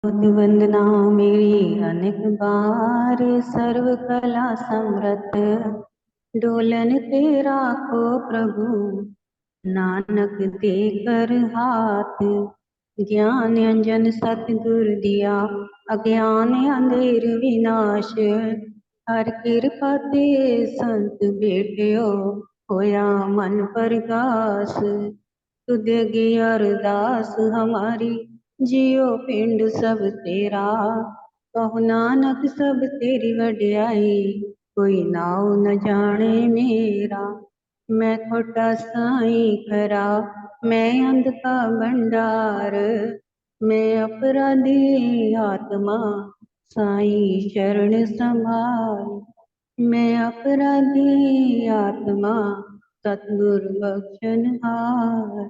वंदना मेरी अनेक बार सर्व कला समृत डोलन तेरा को प्रभु नानक देकर हाथ ज्ञान अंजन सतगुर दिया अज्ञान अंधेर विनाश हर कृपा ते संत बेटियो होया मन प्रकाश तुद गी अरदास हमारी जियो पिंड सब तेरा कहो नानक सब तेरी वड्याई कोई नाव न जाने मेरा मैं खोटा साई खरा मैं अंध का भंडार मैं अपराधी आत्मा साई शरण संभाल मैं अपराधी आत्मा सतगुरु बख्शनहार।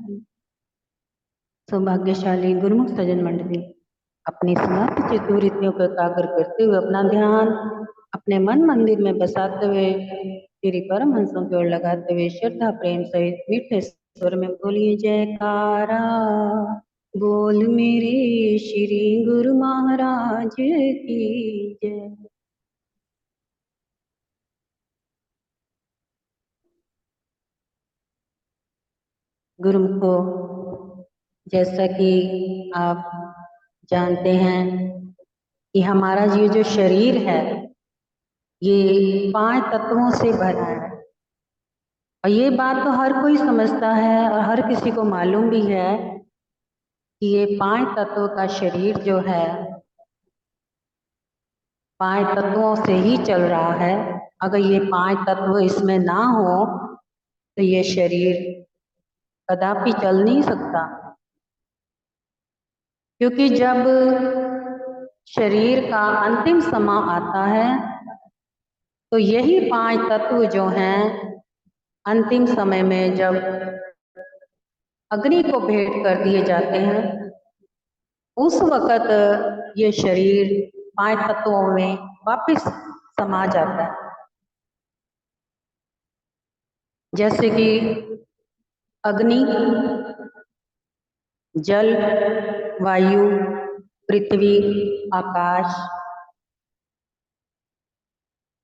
सौभाग्यशाली गुरुमुख सज्जन मंडली अपनी समाप्त चित्तवृत्तियों को एकाग्र करते हुए अपना ध्यान अपने मन मंदिर में बसाते हुए श्री परमहंसों की ओर लगाते हुए श्रद्धा प्रेम सहित मीठे स्वर में बोलिए जयकारा। बोल मेरे श्री गुरु महाराज की जय। गुरुमुखो, जैसा कि आप जानते हैं कि हमारा ये जो शरीर है ये 5 तत्वों से भरा है और ये बात तो हर कोई समझता है और हर किसी को मालूम भी है कि ये 5 तत्वों का शरीर जो है 5 तत्वों से ही चल रहा है। अगर ये 5 तत्व इसमें ना हो तो ये शरीर कदापि चल नहीं सकता, क्योंकि जब शरीर का अंतिम समय आता है तो यही 5 तत्व जो हैं अंतिम समय में जब अग्नि को भेंट कर दिए जाते हैं उस वक़्त ये शरीर 5 तत्वों में वापस समा जाता है। जैसे कि अग्नि, जल, वायु, पृथ्वी, आकाश।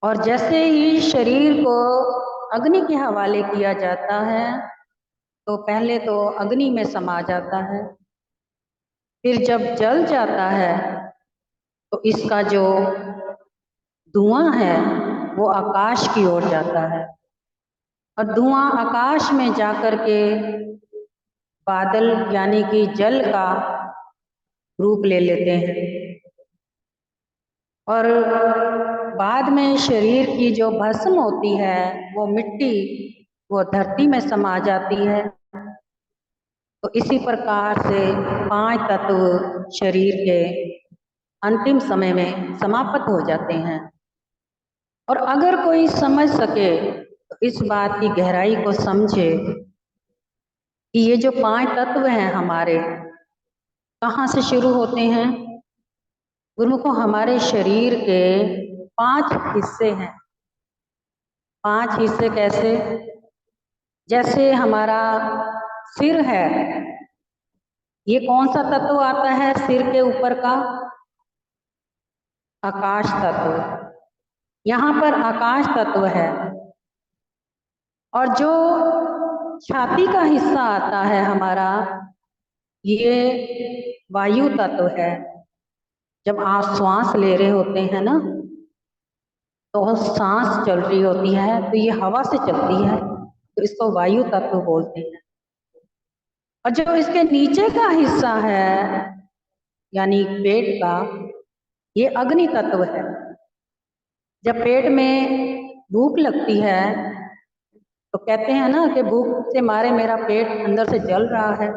और जैसे ही शरीर को अग्नि के हवाले किया जाता है तो पहले तो अग्नि में समा जाता है, फिर जब जल जाता है तो इसका जो धुआं है वो आकाश की ओर जाता है और धुआं आकाश में जाकर के बादल यानी कि जल का रूप ले लेते हैं और बाद में शरीर की जो भस्म होती है वो मिट्टी वो धरती में समा जाती है। तो इसी प्रकार से 5 तत्व शरीर के अंतिम समय में समाप्त हो जाते हैं। और अगर कोई समझ सके तो इस बात की गहराई को समझे कि ये जो 5 तत्व हैं हमारे कहाँ से शुरू होते हैं। गुरुमुखों, हमारे शरीर के 5 हिस्से हैं। 5 हिस्से कैसे? जैसे हमारा सिर है, ये कौन सा तत्व आता है सिर के ऊपर का? आकाश तत्व। यहाँ पर आकाश तत्व है। और जो छाती का हिस्सा आता है हमारा, ये वायु तत्व है। जब आप श्वास ले रहे होते हैं ना तो सांस चल रही होती है तो ये हवा से चलती है तो इसको वायु तत्व बोलते हैं। और जो इसके नीचे का हिस्सा है यानी पेट का, ये अग्नि तत्व है। जब पेट में भूख लगती है तो कहते हैं ना कि भूख से मारे मेरा पेट अंदर से जल रहा है,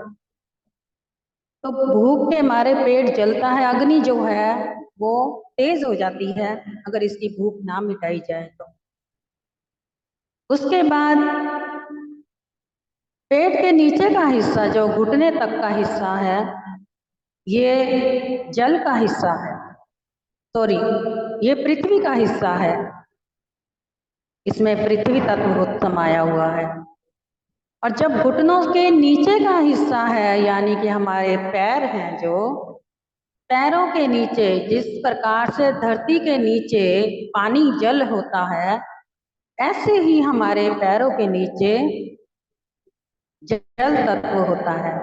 तो भूख के मारे पेट जलता है। अग्नि जो है वो तेज हो जाती है अगर इसकी भूख ना मिटाई जाए तो। उसके बाद पेट के नीचे का हिस्सा जो घुटने तक का हिस्सा है ये जल का हिस्सा है, सॉरी ये पृथ्वी का हिस्सा है। इसमें पृथ्वी तत्व समाया हुआ है। और जब घुटनों के नीचे का हिस्सा है यानी कि हमारे पैर हैं, जो पैरों के नीचे जिस प्रकार से धरती के नीचे पानी जल होता है, ऐसे ही हमारे पैरों के नीचे जल तत्व होता है।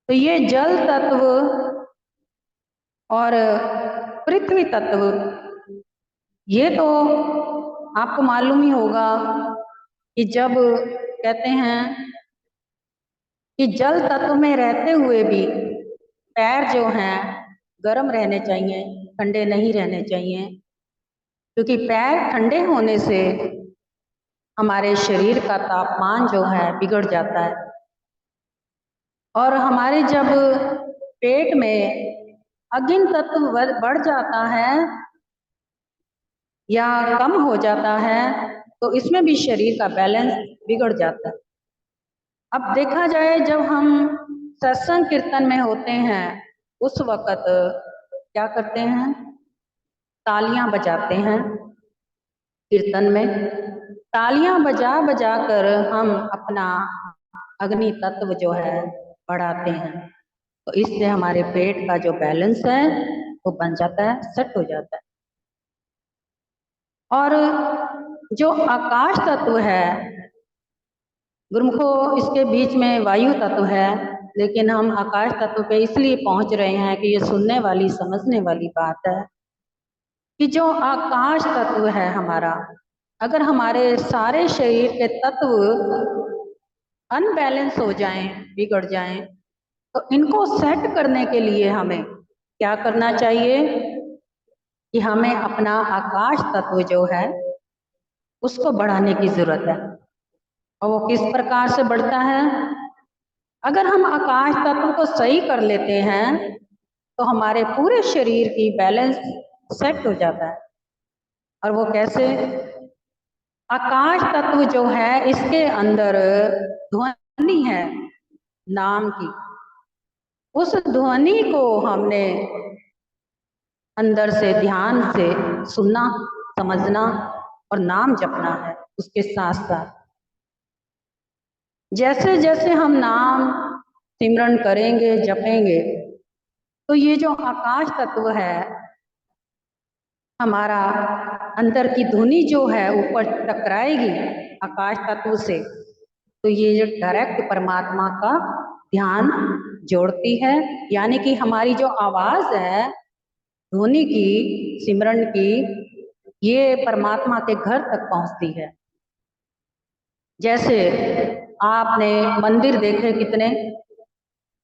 तो ये जल तत्व और पृथ्वी तत्व, ये तो आपको मालूम ही होगा कि जब कहते हैं कि जल तत्व में रहते हुए भी पैर जो हैं गर्म रहने चाहिए, ठंडे नहीं रहने चाहिए, क्योंकि पैर ठंडे होने से हमारे शरीर का तापमान जो है बिगड़ जाता है। और हमारे जब पेट में अग्नि तत्व बढ़ जाता है या कम हो जाता है, तो इसमें भी शरीर का बैलेंस बिगड़ जाता है। अब देखा जाए, जब हम सत्संग कीर्तन में होते हैं उस वक़्त क्या करते हैं, तालियां बजाते हैं। कीर्तन में तालियां बजा बजा कर हम अपना अग्नि तत्व जो है बढ़ाते हैं, तो इससे हमारे पेट का जो बैलेंस है वो बन जाता है, सेट हो जाता है। और जो आकाश तत्व है, गुरुमुखो इसके बीच में वायु तत्व है, लेकिन हम आकाश तत्व पे इसलिए पहुंच रहे हैं कि ये सुनने वाली समझने वाली बात है कि जो आकाश तत्व है हमारा, अगर हमारे सारे शरीर के तत्व अनबैलेंस हो जाएं, बिगड़ जाएं, तो इनको सेट करने के लिए हमें क्या करना चाहिए कि हमें अपना आकाश तत्व जो है उसको बढ़ाने की जरूरत है। और वो किस प्रकार से बढ़ता है? अगर हम आकाश तत्व को सही कर लेते हैं तो हमारे पूरे शरीर की बैलेंस सेट हो जाता है। और वो कैसे? आकाश तत्व जो है इसके अंदर ध्वनि है नाम की, उस ध्वनि को हमने अंदर से ध्यान से सुनना, समझना और नाम जपना है। उसके साथ साथ जैसे जैसे हम नाम सिमरन करेंगे, जपेंगे, तो ये जो आकाश तत्व है हमारा, अंदर की ध्वनि जो है ऊपर टकराएगी आकाश तत्व से, तो ये जो डायरेक्ट परमात्मा का ध्यान जोड़ती है। यानी कि हमारी जो आवाज है ध्वनि की, सिमरन की, ये परमात्मा के घर तक पहुंचती है। जैसे आपने मंदिर देखे, कितने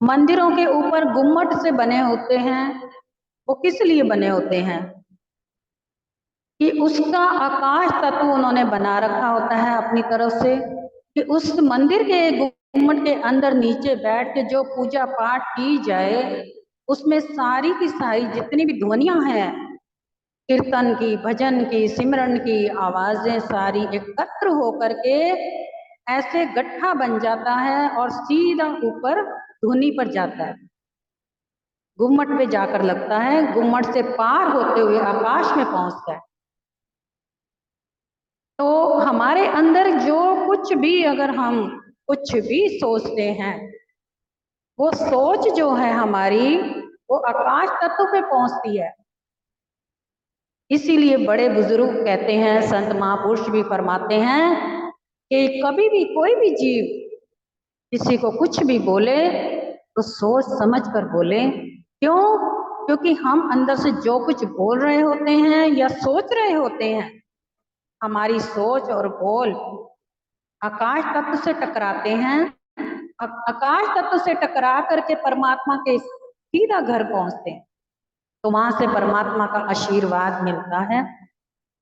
मंदिरों के ऊपर गुम्मट से बने होते हैं, वो किस लिए बने होते हैं कि उसका आकाश तत्व उन्होंने बना रखा होता है अपनी तरफ से, कि उस मंदिर के गुम्मट के अंदर नीचे बैठ के जो पूजा पाठ की जाए, उसमें सारी की सारी जितनी भी ध्वनियां हैं, कीर्तन की, भजन की, सिमरन की आवाजें सारी एकत्र होकर के ऐसे गट्ठा बन जाता है और सीधा ऊपर ध्वनि पर जाता है, गुम्मट पे जाकर लगता है, गुम्मट से पार होते हुए आकाश में पहुंचता है। तो हमारे अंदर जो कुछ भी, अगर हम कुछ भी सोचते हैं, वो सोच जो है हमारी वो आकाश तत्व पे पहुंचती है। इसीलिए बड़े बुजुर्ग कहते हैं, संत महापुरुष भी फरमाते हैं कि कभी भी कोई भी जीव किसी को कुछ भी बोले तो सोच समझ कर बोले। क्यों? क्योंकि हम अंदर से जो कुछ बोल रहे होते हैं या सोच रहे होते हैं, हमारी सोच और बोल आकाश तत्व से टकराते हैं। आकाश तत्व से टकरा करके परमात्मा के सीधा घर पहुंचते हैं, तो वहां से परमात्मा का आशीर्वाद मिलता है।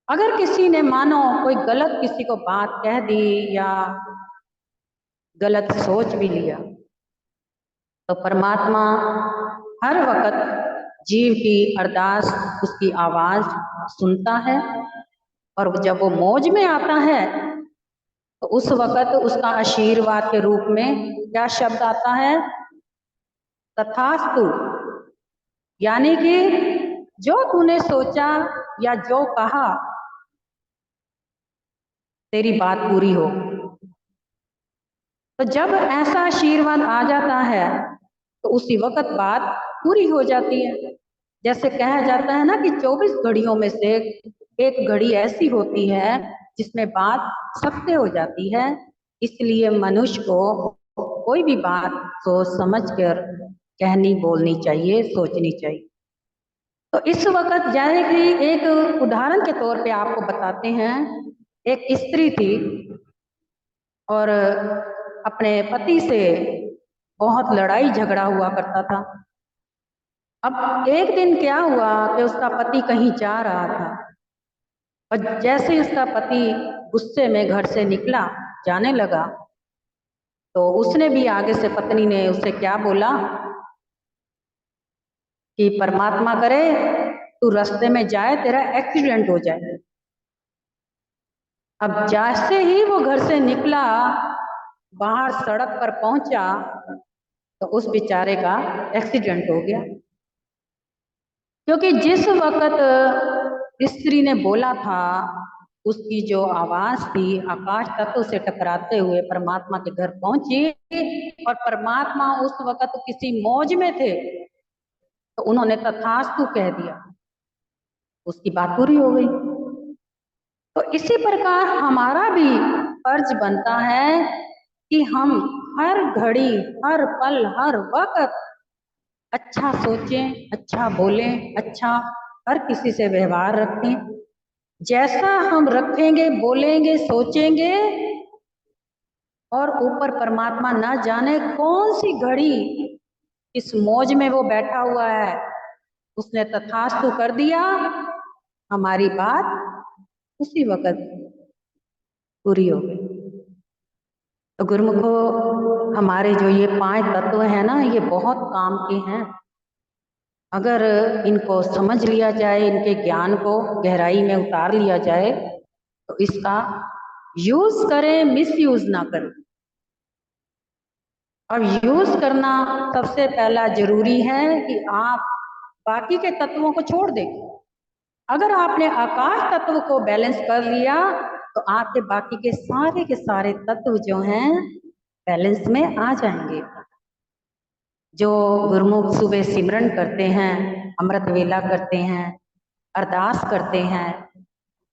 अगर किसी ने मानो कोई गलत किसी को बात कह दी या गलत सोच भी लिया, तो परमात्मा हर वक्त जीव की अरदास, उसकी आवाज सुनता है। और जब वो मौज में आता है तो उस वक्त उसका आशीर्वाद के रूप में क्या शब्द आता है? तथास्तु। यानी कि जो तूने सोचा या जो कहा, तेरी बात पूरी हो। तो जब ऐसा आशीर्वाद आ जाता है तो उसी वक्त बात पूरी हो जाती है। जैसे कहा जाता है ना कि 24 घड़ियों में से एक घड़ी ऐसी होती है जिसमें बात सत्य हो जाती है। इसलिए मनुष्य को कोई भी बात सोच समझ कर कहनी बोलनी चाहिए, सोचनी चाहिए। तो इस वक्त जाने की एक उदाहरण के तौर पे आपको बताते हैं। एक स्त्री थी और अपने पति से बहुत लड़ाई झगड़ा हुआ करता था। अब एक दिन क्या हुआ कि उसका पति कहीं जा रहा था और जैसे ही उसका पति गुस्से में घर से निकला, जाने लगा, तो उसने भी आगे से, पत्नी ने उसे क्या बोला कि परमात्मा करे तू रास्ते में जाए, तेरा एक्सीडेंट हो जाए। अब जैसे ही वो घर से निकला, बाहर सड़क पर पहुंचा, तो उस बेचारे का एक्सीडेंट हो गया। क्योंकि जिस वक्त स्त्री ने बोला था, उसकी जो आवाज थी आकाश तत्व से टकराते हुए परमात्मा के घर पहुंची, और परमात्मा उस वक्त किसी मौज में थे, तो उन्होंने तथास्तु कह दिया, उसकी बात पूरी हो गई। तो इसी प्रकार हमारा भी फर्ज बनता है कि हम हर घड़ी, हर पल, हर वक्त अच्छा सोचें, अच्छा बोलें, अच्छा हर किसी से व्यवहार रखें। जैसा हम रखेंगे, बोलेंगे, सोचेंगे, और ऊपर परमात्मा ना जाने कौन सी घड़ी इस मौज में वो बैठा हुआ है, उसने तथास्तु कर दिया, हमारी बात उसी वक्त पूरी हो गई। तो गुरुमुखो, हमारे जो ये 5 तत्व हैं ना, ये बहुत काम के हैं। अगर इनको समझ लिया जाए, इनके ज्ञान को गहराई में उतार लिया जाए, तो इसका यूज करें, मिस यूज ना करें। और यूज करना सबसे पहला जरूरी है कि आप बाकी के तत्वों को छोड़ दें। अगर आपने आकाश तत्व को बैलेंस कर लिया, तो आपके बाकी के सारे तत्व जो हैं बैलेंस में आ जाएंगे। जो गुरुमुख सुबह सिमरन करते हैं, अमृत वेला करते हैं, अरदास करते हैं,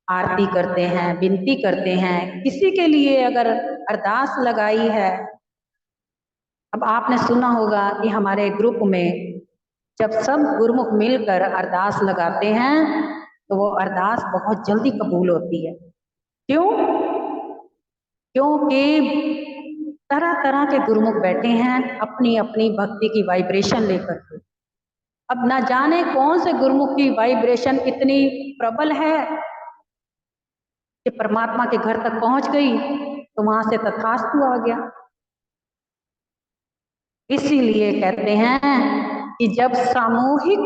आरती करते हैं, विनती करते हैं, किसी के लिए अगर अरदास लगाई है, अब आपने सुना होगा कि हमारे ग्रुप में जब सब गुरुमुख मिलकर अरदास लगाते हैं, तो वो अरदास बहुत जल्दी कबूल होती है। क्यों? क्योंकि तरह तरह के गुरुमुख बैठे हैं अपनी अपनी भक्ति की वाइब्रेशन लेकर के। अब ना जाने कौन से गुरुमुख की वाइब्रेशन इतनी प्रबल है कि परमात्मा के घर तक पहुंच गई, तो वहां से तथास्तु आ गया। इसीलिए कहते हैं कि जब सामूहिक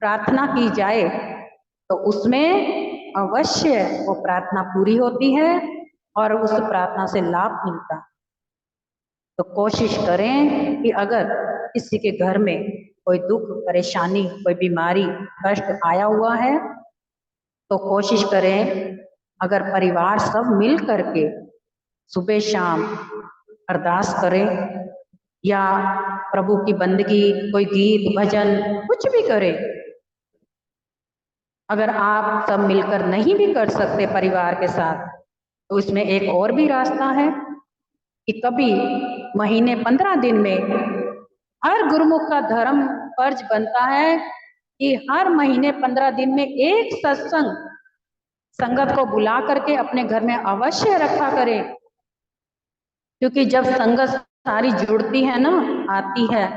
प्रार्थना की जाए, तो उसमें अवश्य वो प्रार्थना पूरी होती है और उस प्रार्थना से लाभ मिलता है। तो कोशिश करें कि अगर किसी के घर में कोई दुख, परेशानी, कोई बीमारी, कष्ट आया हुआ है, तो कोशिश करें अगर परिवार सब मिल करके सुबह शाम अरदास करें, या प्रभु की बंदगी, कोई गीत भजन कुछ भी करें। अगर आप सब मिलकर नहीं भी कर सकते परिवार के साथ, तो इसमें एक और भी रास्ता है कि कभी महीने 15 दिन में हर गुरुमुख का धर्म फर्ज बनता है कि हर महीने 15 दिन में एक सत्संग संगत को बुला करके अपने घर में अवश्य रखा करें। क्योंकि जब संगत सारी जुड़ती है ना, आती है,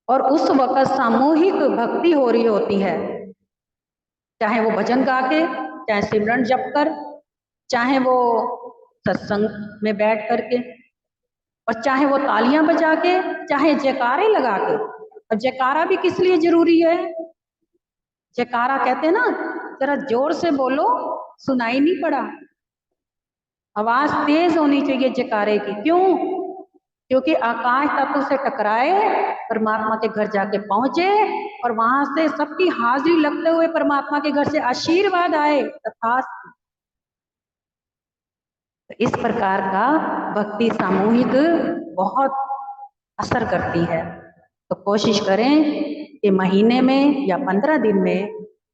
और उस वक्त सामूहिक भक्ति हो रही होती है, चाहे वो भजन गा के, चाहे सिमरन जप कर, चाहे वो सत्संग में बैठ करके, और चाहे वो तालियां बजा के, चाहे जयकारे लगा के। और जयकारा भी किस लिए जरूरी है? जयकारा कहते हैं ना, जरा जोर से बोलो, सुनाई नहीं पड़ा। आवाज तेज होनी चाहिए जयकारे की। क्यों? क्योंकि आकाश तत्व से टकराए, परमात्मा के घर जाके पहुंचे, और वहां से सबकी हाजिरी लगते हुए परमात्मा के घर से आशीर्वाद आए, तथास्तु। इस प्रकार का भक्ति सामूहिक बहुत असर करती है। तो कोशिश करें कि महीने में या 15 दिन में,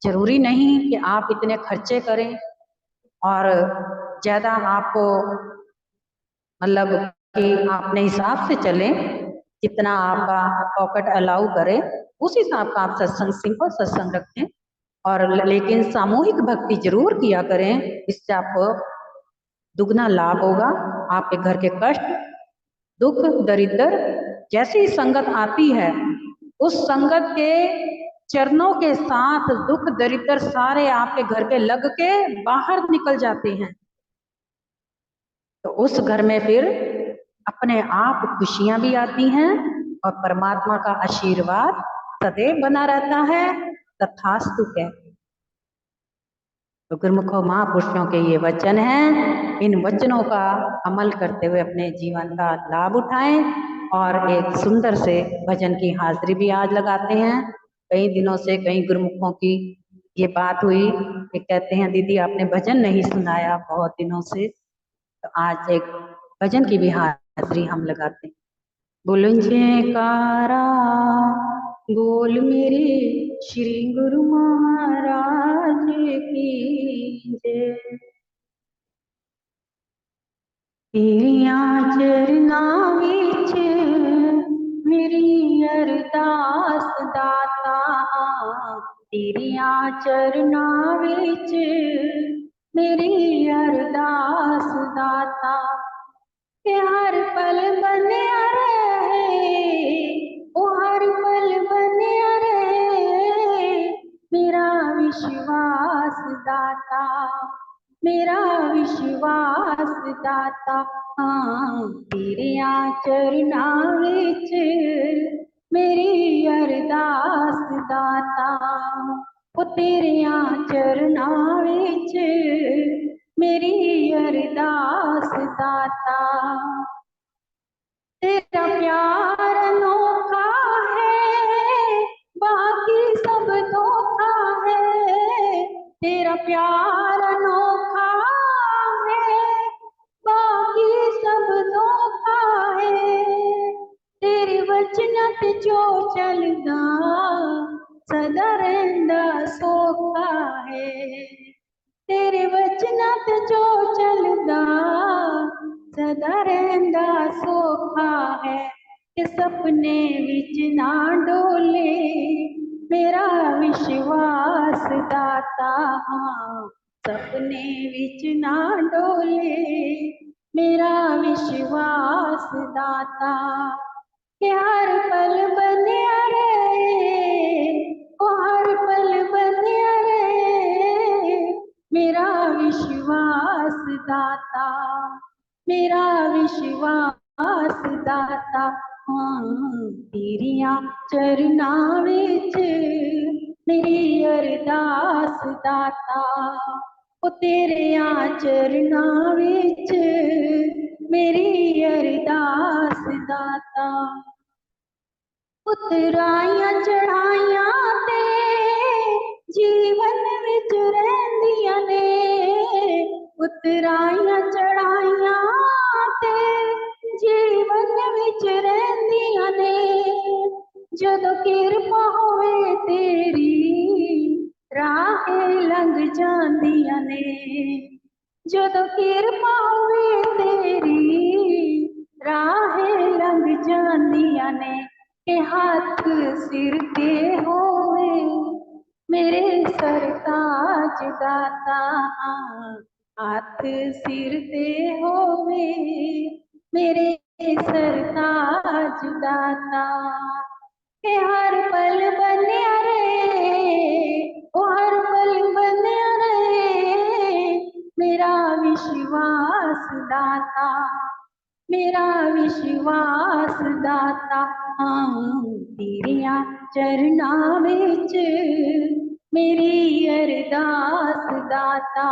जरूरी नहीं कि आप इतने खर्चे करें और ज़्यादा आपको मतलब कि अपने हिसाब से चलें, जितना आपका पॉकेट अलाउ करे उस हिसाब का आप सत्संग, सिंपल सत्संग रखें। और लेकिन सामूहिक भक्ति जरूर किया करें, इससे आपको दुगना लाभ होगा। आपके घर के कष्ट, दुख, दरिद्र जैसी संगत आती है, उस संगत के चरणों के साथ दुख दरिद्र सारे आपके घर के लग के बाहर निकल जाते हैं। तो उस घर में फिर अपने आप खुशियां भी आती हैं और परमात्मा का आशीर्वाद सदैव बना रहता है। तथास्तु कह। तो गुरुमुखों महापुरुषों के ये वचन हैं, इन वचनों का अमल करते हुए अपने जीवन का लाभ उठाएं और एक सुंदर से भजन की हाजिरी भी आज लगाते हैं। कई दिनों से कई गुरुमुखों की ये बात हुई कि कहते हैं दीदी आपने भजन नहीं सुनाया बहुत दिनों से, तो आज एक भजन की भी हाजिरी हम लगाते हैं। बोलो जयकारा बोल मेरे श्री गुरु महाराज की जय। तेरियां चरना विच मेरी अरदास दाता, तेरियां चरना विच मेरी अरदास दाता, के हर पल बनिया रहे, ओ हर पल बनिया रहे मेरा विश्वास दाता, मेरा विश्वास दाता। हाँ तेरिया चरना विच मेरी अरदास दाता, ओ तेरिया चरना विच मेरी अरदास दाता। तेरा प्यार अनोखा है बाकी सब धोखा है, तेरा प्यार अनोखा है बाकी सब धोखा है, तेरे वचन ते जो चलदा सदा रहिंदा सौखा है, तेरे वचना ते जो चलदा सदा रहिंदा सौखा है, कि सपने विच ना डोले मेरा विश्वास दाता। हाँ सपने विच ना डोले मेरा विश्वास दाता, कि हर पल बनिया रहे, ओ हर पल बनिया रहे मेरा विश्वास दाता, मेरा विश्वास दाता। हाँ तेरिया चरना विच मेरी अरदास दाता, ओ तेरिया चरना विच मेरी अरदास दाता। उतराइयां चढ़ाइयां ते जीवन विच रहिंदियां ने, उतराइयां चढ़ाइयां ते जीवन विच रहिंदियां ने, जदों किरपा होवे तेरी राह लंघ जांदियां ने, जदों किरपा होवे तेरी राह लंघ जांदियां ने, के हाथ सिर ते होवे मेरे सरताज दाता, हाथ सिर ते होवे मेरे सरताज दाता, के हर पल बनिया रहे, ओ हर पल बनिया रहे मेरा विश्वास दाता, मेरा विश्वास दाता। हाँ तेरिया चरना विच मेरी अरदास दाता,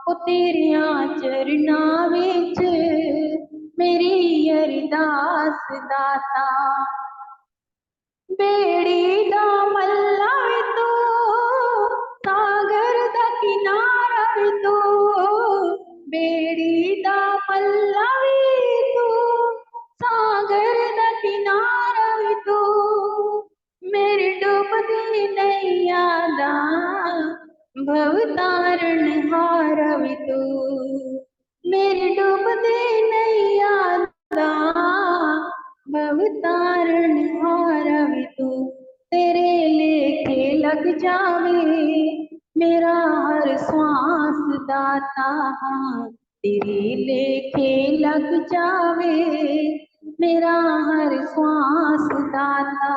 ओ तेरिया चरना विच मेरी अरदास दाता। बेड़ी दा मल्ला वे तू, सागर दा किनारा वे तू, बेड़ी दा मल्ला वे तू, सागर दा किनारा वे तू, डुबदी नैया दा भवतारण हारवि तू, मेरी डुबदी नैया दा भवतारण हारवि तू। तेरे लेखे लग जावे मेरा हर श्वास दाता, तेरे लेखे लग जावे मेरा हर श्वास दाता।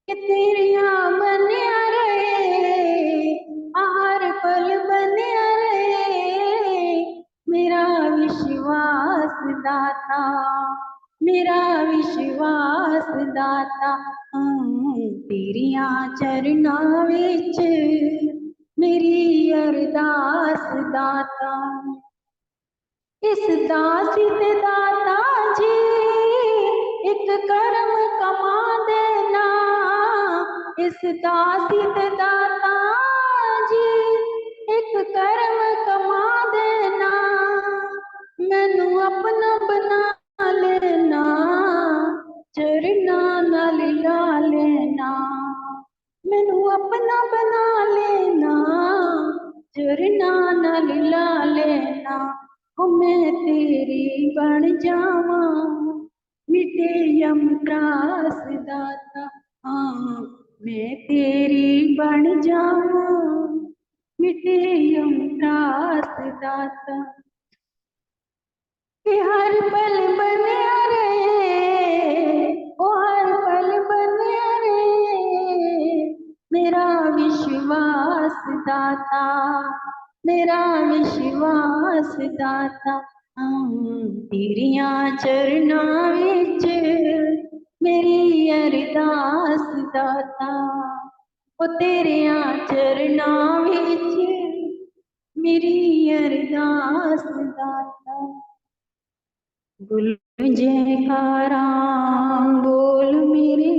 कि तेरिया बनिया रहे हर पल बनिया रहे मेरा विश्वास दाता, मेरा विश्वास दाता। तेरिया चरना विच मेरी अरदास दाता। इस दासी ते दाता जी एक कर्म कमा देना, इस दासी ते दाता जी एक कर्म कमा देना, मैनू अपना बना लेना चरना नाल ला लेना, मैनू अपना बना लेना चरना नाल ला लेना। ओ मैं तेरी बन जावा मिटे यम त्रास दाता, हाँ मैं तेरी बन जावा मिटे यम त्रास दाता। कि हर पल बनिया रहे ओ हर पल बनिया रहे मेरा विश्वास दाता, मेरा विश्वास दाता। तेरिया चरना विच मेरी अरदास दाता, ओ तेरिया चरना विच मेरी अरदास दाता। गुल जयकारा बोल मेरे